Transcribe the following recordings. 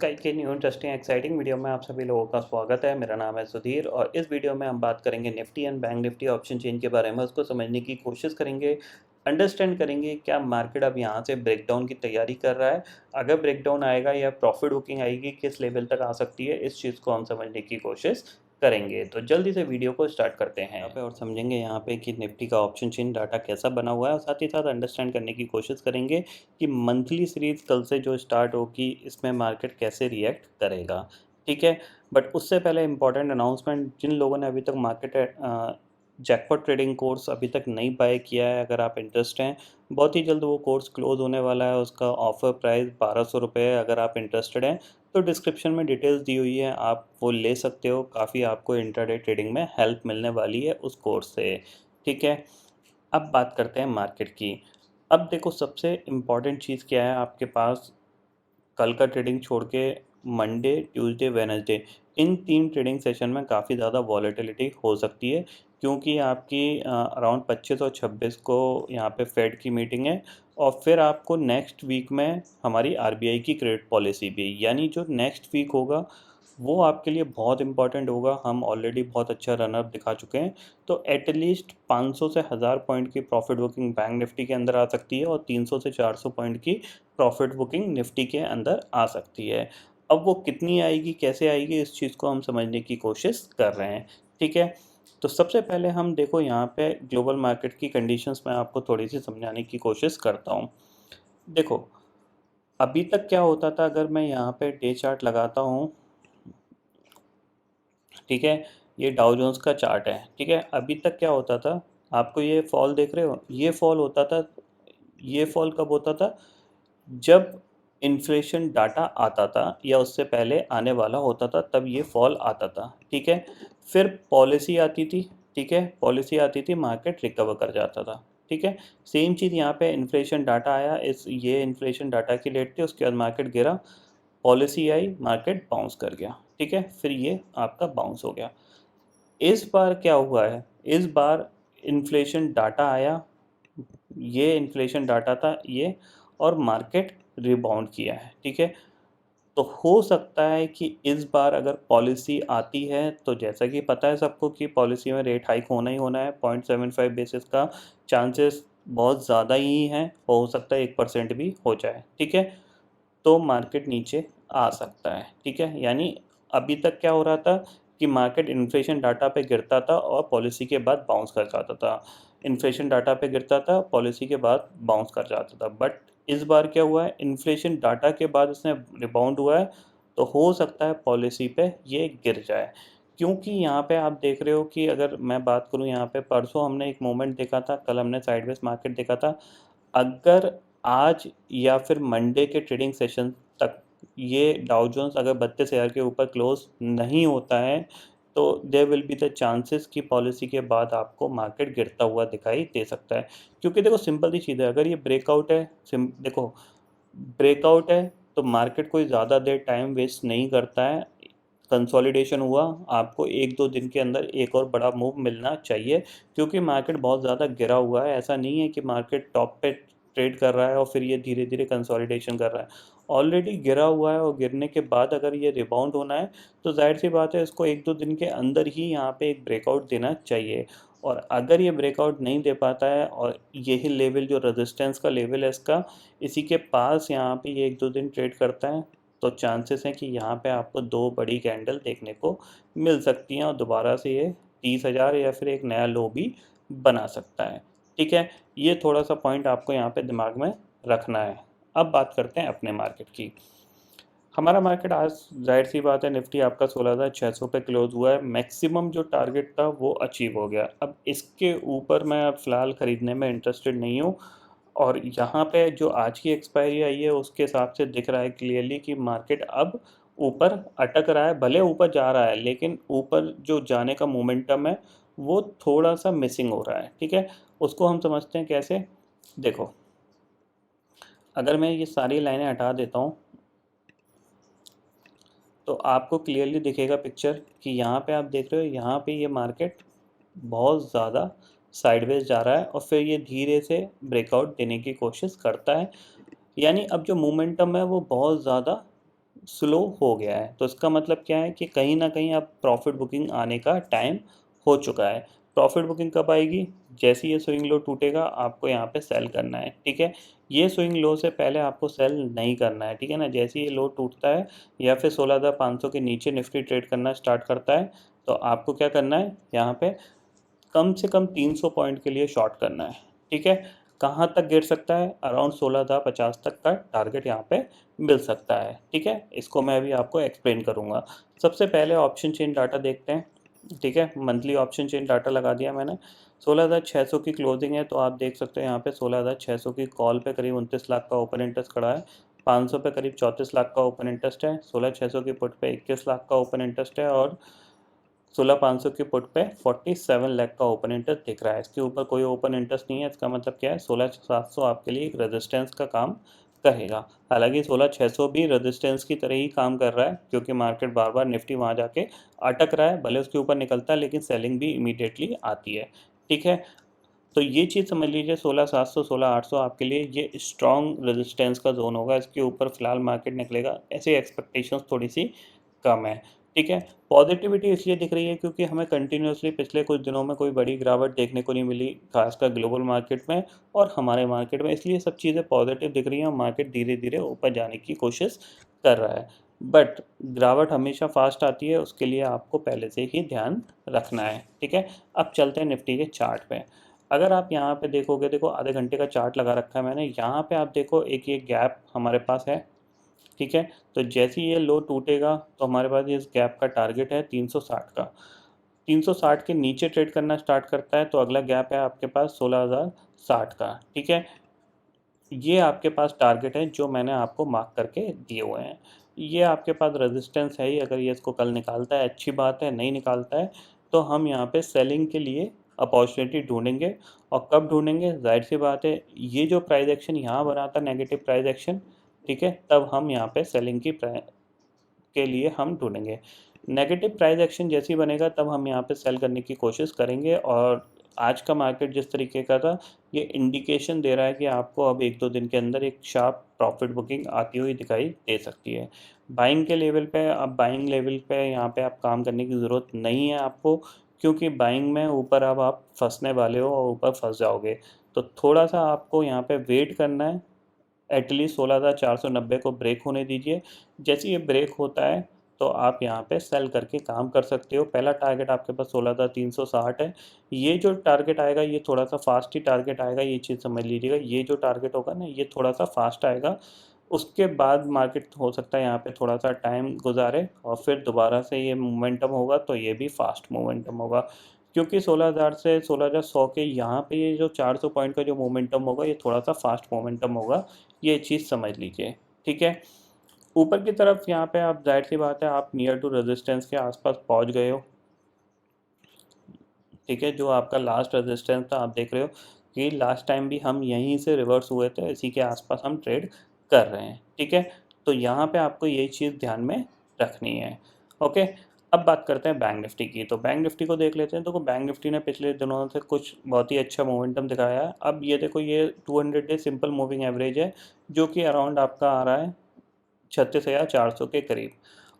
Sky के new interesting exciting video में आप सभी लोगों का स्वागत है। मेरा नाम है सुधीर और इस वीडियो में हम बात करेंगे Nifty and bank Nifty option chain के बारे में। उसको समझने की कोशिश करेंगे, अंडरस्टैंड करेंगे क्या मार्केट अब यहाँ से ब्रेकडाउन की तैयारी कर रहा है, अगर ब्रेकडाउन आएगा या प्रॉफिट बुकिंग आएगी किस लेवल तक आ सकती है, इस चीज़ को हम समझने की कोशिश करेंगे। तो जल्दी से वीडियो को स्टार्ट करते हैं यहाँ पे और समझेंगे यहाँ पे कि निफ्टी का ऑप्शन चेन डाटा कैसा बना हुआ है और साथ ही साथ अंडरस्टैंड करने की कोशिश करेंगे कि मंथली सीरीज कल से जो स्टार्ट होगी इसमें मार्केट कैसे रिएक्ट करेगा। ठीक है, बट उससे पहले इम्पॉर्टेंट अनाउंसमेंट, जिन लोगों ने अभी तक मार्केट जैकपॉट ट्रेडिंग कोर्स अभी तक नहीं बाय किया है, अगर आप इंटरेस्ट हैं, बहुत ही जल्द वो कोर्स क्लोज होने वाला है। उसका ऑफर प्राइस 1200 रुपये है। अगर आप इंटरेस्टेड हैं तो डिस्क्रिप्शन में डिटेल्स दी हुई है, आप वो ले सकते हो। काफ़ी आपको इंट्राडे ट्रेडिंग में हेल्प मिलने वाली है उस कोर्स से। ठीक है, अब बात करते हैं मार्केट की। अब देखो, सबसे इम्पॉर्टेंट चीज़ क्या है आपके पास, कल का ट्रेडिंग छोड़ के मंडे, ट्यूसडे, वेडनेसडे, इन 3 ट्रेडिंग सेशन में काफ़ी ज़्यादा वॉलेटिलिटी हो सकती है, क्योंकि आपकी अराउंड 25 और 26 को यहाँ पे फेड की मीटिंग है और फिर आपको नेक्स्ट वीक में हमारी आरबीआई की क्रेडिट पॉलिसी भी, यानी जो नेक्स्ट वीक होगा वो आपके लिए बहुत इंपॉर्टेंट होगा। हम ऑलरेडी बहुत अच्छा रनअप दिखा चुके हैं, तो एटलीस्ट 500 से 1000 पॉइंट की प्रॉफिट बुकिंग बैंक निफ्टी के अंदर आ सकती है और 300 से 400 पॉइंट की प्रॉफिट बुकिंग निफ्टी के अंदर आ सकती है। अब वो कितनी आएगी, कैसे आएगी, इस चीज़ को हम समझने की कोशिश कर रहे हैं। ठीक है, तो सबसे पहले हम देखो यहाँ पे ग्लोबल मार्केट की कंडीशंस में आपको थोड़ी सी समझाने की कोशिश करता हूँ। देखो, अभी तक क्या होता था, अगर मैं यहाँ पे डे चार्ट लगाता हूँ, ठीक है, ये डाउ जोन्स का चार्ट है। ठीक है, अभी तक क्या होता था, आपको ये फॉल देख रहे हो, ये फॉल होता था। ये फॉल कब होता था, जब इन्फ्लेशन डाटा आता था या उससे पहले आने वाला होता था, तब ये फॉल आता था। ठीक है, फिर पॉलिसी आती थी। ठीक है, पॉलिसी आती थी, मार्केट रिकवर कर जाता था। ठीक है, सेम चीज़ यहाँ पे इन्फ्लेशन डाटा आया, ये इन्फ्लेशन डाटा की लेट थी, उसके बाद मार्केट गिरा, पॉलिसी आई, मार्केट बाउंस कर गया। ठीक है, फिर ये आपका बाउंस हो गया। इस बार क्या हुआ है, इस बार इन्फ्लेशन डाटा आया, ये इन्फ्लेशन डाटा था ये, और मार्केट रिबाउंड किया है। ठीक है, तो हो सकता है कि इस बार अगर पॉलिसी आती है, तो जैसा कि पता है सबको कि पॉलिसी में रेट हाइक होना ही होना है, 0.75 बेसिस का चांसेस बहुत ज़्यादा ही हैं, हो सकता है 1% भी हो जाए। ठीक है, तो मार्केट नीचे आ सकता है। ठीक है, यानी अभी तक क्या हो रहा था कि मार्केट इन्फ्लेशन डाटा पे गिरता था और पॉलिसी के बाद बाउंस कर जाता था, इन्फ्लेशन डाटा पे गिरता था, पॉलिसी के बाद बाउंस कर जाता था। बट इस बार क्या हुआ है, इन्फ्लेशन डाटा के बाद इसने रिबाउंड हुआ है, तो हो सकता है पॉलिसी पे ये गिर जाए। क्योंकि यहाँ पे आप देख रहे हो कि अगर मैं बात करूँ, यहाँ पे परसों हमने एक मोमेंट देखा था, कल हमने साइडवेज मार्केट देखा था। अगर आज या फिर मंडे के ट्रेडिंग सेशन तक ये डाउ जोन्स अगर 32,000 के ऊपर क्लोज नहीं होता है, तो there will be the chances कि पॉलिसी के बाद आपको मार्केट गिरता हुआ दिखाई दे सकता है। क्योंकि देखो, सिंपल सी चीज़ है, अगर ये ब्रेकआउट है, देखो ब्रेकआउट है तो मार्केट कोई ज़्यादा देर टाइम वेस्ट नहीं करता है। कंसोलिडेशन हुआ, आपको 1-2 दिन के अंदर एक और बड़ा मूव मिलना चाहिए, क्योंकि मार्केट बहुत ज़्यादा गिरा हुआ है। ऐसा नहीं है कि मार्केट टॉप पे ट्रेड कर रहा है और फिर ये धीरे धीरे कंसोलिडेशन कर रहा है, ऑलरेडी गिरा हुआ है। और गिरने के बाद अगर ये रिबाउंड होना है, तो जाहिर सी बात है इसको 1-2 दिन के अंदर ही यहाँ पे एक ब्रेकआउट देना चाहिए। और अगर ये ब्रेकआउट नहीं दे पाता है और यही लेवल जो रेजिस्टेंस का लेवल है इसका, इसी के पास यहाँ पे ये 1-2 दिन ट्रेड करता है, तो चांसेस हैं कि यहाँ पे आपको 2 बड़ी कैंडल देखने को मिल सकती हैं और दोबारा से ये 30,000 या फिर एक नया लो भी बना सकता है। ठीक है, ये थोड़ा सा पॉइंट आपको यहाँ पे दिमाग में रखना है। अब बात करते हैं अपने मार्केट की। हमारा मार्केट आज जाहिर सी बात है, निफ्टी आपका 16,600 पे क्लोज हुआ है। मैक्सिमम जो टारगेट था वो अचीव हो गया। अब इसके ऊपर मैं अब फ़िलहाल ख़रीदने में इंटरेस्टेड नहीं हूँ। और यहाँ पे जो आज की एक्सपायरी आई है उसके हिसाब से दिख रहा है क्लियरली कि मार्केट अब ऊपर अटक रहा है, भले ऊपर जा रहा है लेकिन ऊपर जो जाने का मोमेंटम है वो थोड़ा सा मिसिंग हो रहा है। ठीक है, उसको हम समझते हैं कैसे। देखो, अगर मैं ये सारी लाइनें हटा देता हूँ तो आपको क्लियरली दिखेगा पिक्चर कि यहाँ पे आप देख रहे हो, यहाँ पे ये मार्केट बहुत ज़्यादा साइडवेज जा रहा है और फिर ये धीरे से ब्रेकआउट देने की कोशिश करता है। यानी अब जो मोमेंटम है वो बहुत ज़्यादा स्लो हो गया है। तो इसका मतलब क्या है कि कहीं ना कहीं अब प्रॉफिट बुकिंग आने का टाइम हो चुका है। प्रॉफिट बुकिंग कब आएगी? जैसे ये स्विंग लो टूटेगा आपको यहाँ पे सेल करना है, ठीक है। ये स्विंग लो से पहले आपको सेल नहीं करना है, ठीक है ना। जैसे ये लो टूटता है या फिर 16,500 के नीचे निफ्टी ट्रेड करना स्टार्ट करता है, तो आपको क्या करना है, यहाँ पे कम से कम 300 पॉइंट के लिए शॉर्ट करना है, ठीक है। कहाँ तक गिर सकता है? अराउंड 16,050 तक का टारगेट यहाँ पे मिल सकता है, ठीक है। इसको मैं अभी आपको एक्सप्लेन करूँगा। सबसे पहले ऑप्शन चेन डाटा देखते हैं, ठीक है। मंथली ऑप्शन चेन डाटा लगा दिया मैंने। 16,600 की क्लोजिंग है, तो आप देख सकते हैं यहाँ पे 16,600 की कॉल पे करीब 29 लाख का ओपन इंटरेस्ट खड़ा है। 500 पे करीब 34 लाख का ओपन इंटरेस्ट है। 16,600 की पुट पे 21 लाख का ओपन इंटरेस्ट है और 16,500 की पुट पे 47 लाख का ओपन इंटरेस्ट दिख रहा है। इसके ऊपर कोई ओपन इंटरेस्ट नहीं है। इसका मतलब क्या है, 16,700 आपके लिए एक रेजिस्टेंस का काम करेगा। हालांकि 16,600 भी रेजिस्टेंस की तरह ही काम कर रहा है, क्योंकि मार्केट बार बार निफ्टी वहाँ जाके अटक रहा है। भले उसके ऊपर निकलता है लेकिन सेलिंग भी इमीडिएटली आती है, ठीक है। तो ये चीज़ समझ लीजिए, 16,700 16,800 आपके लिए ये स्ट्रॉन्ग रेजिस्टेंस का जोन होगा। इसके ऊपर फिलहाल मार्केट निकलेगा, ऐसी एक्सपेक्टेशंस थोड़ी सी कम है, ठीक है। पॉजिटिविटी इसलिए दिख रही है क्योंकि हमें कंटिन्यूसली पिछले कुछ दिनों में कोई बड़ी गिरावट देखने को नहीं मिली, खासकर ग्लोबल मार्केट में और हमारे मार्केट में। इसलिए सब चीज़ें पॉजिटिव दिख रही हैं और मार्केट धीरे धीरे ऊपर जाने की कोशिश कर रहा है। बट गिरावट हमेशा फास्ट आती है, उसके लिए आपको पहले से ही ध्यान रखना है, ठीक है। अब चलते हैं निफ्टी के चार्ट पे। अगर आप यहाँ पे देखोगे, देखो आधे घंटे का चार्ट लगा रखा है मैंने। यहाँ पे आप देखो एक ये गैप हमारे पास है, ठीक है। तो जैसे ही ये लो टूटेगा तो हमारे पास इस गैप का टारगेट है 360 का। 360 के नीचे ट्रेड करना स्टार्ट करता है तो अगला गैप है आपके पास 16,060 का, ठीक है। ये आपके पास टारगेट है जो मैंने आपको मार्क करके दिए हुए हैं। ये आपके पास रेजिस्टेंस है ही। अगर ये इसको कल निकालता है अच्छी बात है, नहीं निकालता है तो हम यहाँ पे सेलिंग के लिए अपॉर्चुनिटी ढूंढेंगे। और कब ढूंढेंगे? जाहिर सी बात है, ये जो प्राइस एक्शन यहाँ बना था नेगेटिव प्राइस एक्शन, ठीक है, तब हम यहाँ पे सेलिंग के लिए हम ढूंढेंगे। नेगेटिव प्राइस एक्शन जैसे ही बनेगा तब हम यहाँ पे सेल करने की कोशिश करेंगे। और आज का मार्केट जिस तरीके का था, ये इंडिकेशन दे रहा है कि आपको अब 1-2 दिन के अंदर एक शार्प प्रॉफिट बुकिंग आती हुई दिखाई दे सकती है। बाइंग के लेवल पे, अब बाइंग लेवल पे यहाँ पे आप काम करने की ज़रूरत नहीं है आपको, क्योंकि बाइंग में ऊपर अब आप फंसने वाले हो और ऊपर फंस जाओगे। तो थोड़ा सा आपको यहाँ पे वेट करना है। एटलीस्ट 16,490 को ब्रेक होने दीजिए। जैसे ये ब्रेक होता है तो आप यहाँ पे सेल करके काम कर सकते हो। पहला टारगेट आपके पास 16,360 है। ये जो टारगेट आएगा ये थोड़ा सा फास्ट ही टारगेट आएगा, ये चीज़ समझ लीजिएगा। ये जो टारगेट होगा ना ये थोड़ा सा फास्ट आएगा। उसके बाद मार्केट हो सकता है यहाँ पे थोड़ा सा टाइम गुजारे और फिर दोबारा से ये मोमेंटम होगा तो ये भी फास्ट मोमेंटम होगा। क्योंकि 16,000 से 16,100 के यहाँ पे ये जो 400 पॉइंट का जो मोमेंटम होगा ये थोड़ा सा फास्ट मोमेंटम होगा, ये चीज़ समझ लीजिए, ठीक है। ऊपर की तरफ यहाँ पे आप जाहिर सी बात है आप नियर टू रेजिस्टेंस के आसपास पहुँच गए हो, ठीक है। जो आपका लास्ट रेजिस्टेंस था, आप देख रहे हो कि लास्ट टाइम भी हम यहीं से रिवर्स हुए थे, इसी के आसपास हम ट्रेड कर रहे हैं, ठीक है। तो यहाँ पे आपको यही चीज़ ध्यान में रखनी है, ओके। अब बात करते हैं बैंक निफ्टी की। तो बैंक निफ्टी को देख लेते हैं। तो बैंक निफ्टी ने पिछले दिनों से कुछ बहुत ही अच्छा मोमेंटम दिखाया है। अब ये देखो, ये 200 डे सिंपल मूविंग एवरेज है जो कि अराउंड आपका आ रहा है 36,400 के करीब।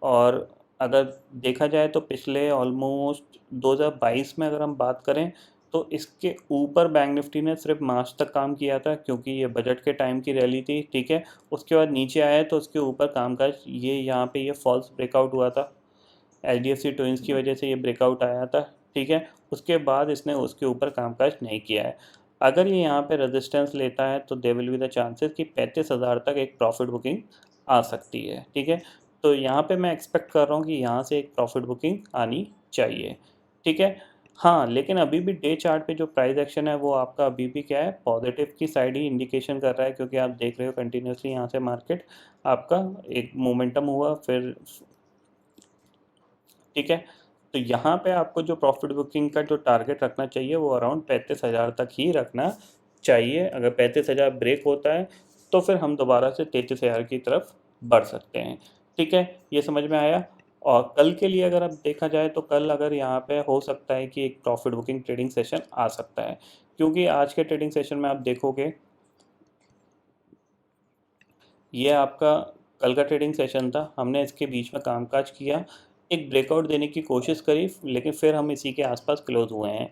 और अगर देखा जाए तो पिछले ऑलमोस्ट 2022 में अगर हम बात करें तो इसके ऊपर बैंक निफ्टी ने सिर्फ मार्च तक काम किया था, क्योंकि ये बजट के टाइम की रैली थी, ठीक है। उसके बाद नीचे आया तो उसके ऊपर कामकाज ये यहाँ पे ये फॉल्स ब्रेकआउट हुआ था। HDFC ट्विंस की वजह से ये ब्रेकआउट आया था, ठीक है। उसके बाद इसने उसके ऊपर कामकाज नहीं किया है। अगर ये यहाँ पे रेजिस्टेंस लेता है तो they will be the chances कि 35,000 तक एक प्रॉफिट बुकिंग आ सकती है, ठीक है। तो यहाँ पे मैं एक्सपेक्ट कर रहा हूँ कि यहाँ से एक प्रॉफिट बुकिंग आनी चाहिए, ठीक है। हाँ, लेकिन अभी भी डे चार्ट पे जो प्राइस एक्शन है वो आपका अभी भी क्या है, पॉजिटिव की साइड ही इंडिकेशन कर रहा है, क्योंकि आप देख रहे हो कंटिन्यूसली यहाँ से मार्केट आपका एक मोमेंटम हुआ फिर, ठीक है। तो यहाँ पे आपको जो प्रॉफिट बुकिंग का जो टारगेट रखना चाहिए वो अराउंड 35,000 तक ही रखना चाहिए। अगर 35,000 ब्रेक होता है तो फिर हम दोबारा से 33,000 की तरफ बढ़ सकते हैं, ठीक है। ये समझ में आया। और कल के लिए अगर अब देखा जाए तो कल अगर यहाँ पे हो सकता है कि एक प्रॉफिट बुकिंग ट्रेडिंग सेशन आ सकता है, क्योंकि आज के ट्रेडिंग सेशन में आप देखोगे ये आपका कल का ट्रेडिंग सेशन था, हमने इसके बीच में कामकाज किया, एक ब्रेकआउट देने की कोशिश करी, लेकिन फिर हम इसी के आसपास क्लोज हुए हैं।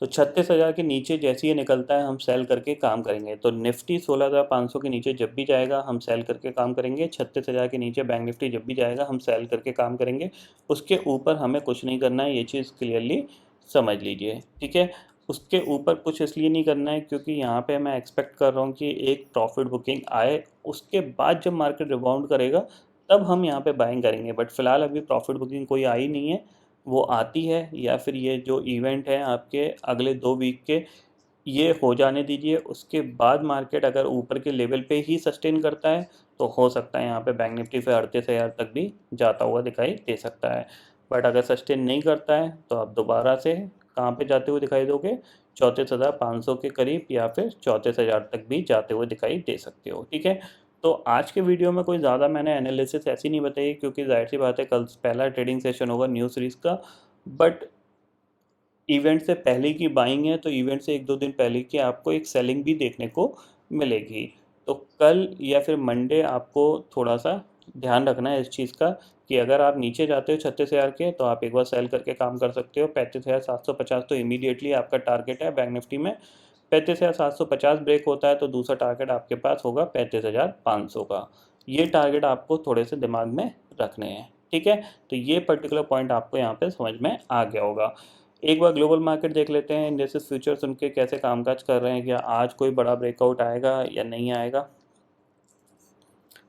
तो 36,000 के नीचे जैसे ही निकलता है हम सेल करके काम करेंगे। तो निफ्टी 16,500 के नीचे जब भी जाएगा हम सेल करके काम करेंगे। 36,000 के नीचे बैंक निफ्टी जब भी जाएगा हम सेल करके काम करेंगे। उसके ऊपर हमें कुछ नहीं करना है, ये चीज़ क्लियरली समझ लीजिए, ठीक है। उसके ऊपर कुछ इसलिए नहीं करना है क्योंकि यहाँ पे मैं एक्सपेक्ट कर रहा हूँ कि एक प्रॉफिट बुकिंग आए, उसके बाद जब मार्केट रिबाउंड करेगा तब हम यहाँ पे बाइंग करेंगे। बट फिलहाल अभी प्रॉफिट बुकिंग कोई आई नहीं है, वो आती है या फिर ये जो इवेंट है आपके अगले 2 वीक के, ये हो जाने दीजिए। उसके बाद मार्केट अगर ऊपर के लेवल पे ही सस्टेन करता है तो हो सकता है यहाँ पे बैंक निफ्टी फिर 38,000 तक भी जाता हुआ दिखाई दे सकता है। बट अगर सस्टेन नहीं करता है तो आप दोबारा से कहाँ पे जाते हुए दिखाई दोगे, 34,500 के करीब या फिर 34,000 तक भी जाते हुए दिखाई दे सकते हो, ठीक है। तो आज के वीडियो में कोई ज़्यादा मैंने एनालिसिस ऐसी नहीं बताई क्योंकि जाहिर सी बात है कल पहला ट्रेडिंग सेशन होगा न्यू सीरीज़ का। बट इवेंट से पहले की बाइंग है तो इवेंट से 1-2 दिन पहले की आपको एक सेलिंग भी देखने को मिलेगी। तो कल या फिर मंडे आपको थोड़ा सा ध्यान रखना है इस चीज़ का कि अगर आप नीचे जाते हो 36,000 के तो आप एक बार सेल करके काम कर सकते हो। 35,750 तो इमीडिएटली आपका टारगेट है बैंक निफ्टी में। 35,750 ब्रेक होता है तो दूसरा टारगेट आपके पास होगा 35,500 का। ये टारगेट आपको थोड़े से दिमाग में रखने हैं, ठीक है। तो ये पर्टिकुलर पॉइंट आपको यहाँ पे समझ में आ गया होगा। एक बार ग्लोबल मार्केट देख लेते हैं, इंडेक्सेस फ्यूचर्स उनके कैसे कामकाज कर रहे हैं, क्या आज कोई बड़ा ब्रेकआउट आएगा या नहीं आएगा।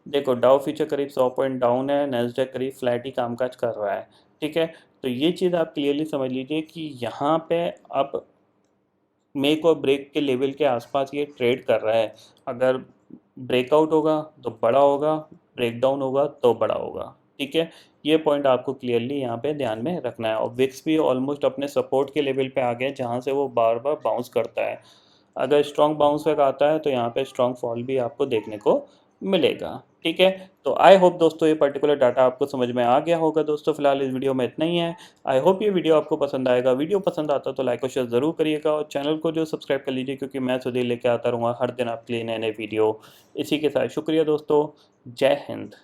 देखो डाउ फ्यूचर करीब 100 पॉइंट डाउन है, नैस्डैक करीब फ्लैट ही कामकाज कर रहा है, ठीक है। तो ये चीज़ आप क्लियरली समझ लीजिए कि यहाँ पे अब मेक और ब्रेक के लेवल के आसपास ये ट्रेड कर रहा है। अगर ब्रेकआउट होगा तो बड़ा होगा, ब्रेक डाउन होगा तो बड़ा होगा, ठीक है। ये पॉइंट आपको क्लियरली यहाँ पे ध्यान में रखना है। और विक्स भी ऑलमोस्ट अपने सपोर्ट के लेवल पे आ गया जहाँ से वो बार बार बाउंस करता है। अगर स्ट्रॉन्ग बाउंस बैक आता है तो यहाँ पे स्ट्रॉन्ग फॉल भी आपको देखने को मिलेगा, ठीक है। तो आई होप दोस्तों ये पर्टिकुलर डाटा आपको समझ में आ गया होगा। दोस्तों फिलहाल इस वीडियो में इतना ही है। आई होप ये वीडियो आपको पसंद आएगा। वीडियो पसंद आता तो लाइक और शेयर ज़रूर करिएगा और चैनल को जो सब्सक्राइब कर लीजिए क्योंकि मैं सुधीर लेके आता रहूँगा हर दिन आपके लिए नए नए वीडियो। इसी के साथ शुक्रिया दोस्तों, जय हिंद।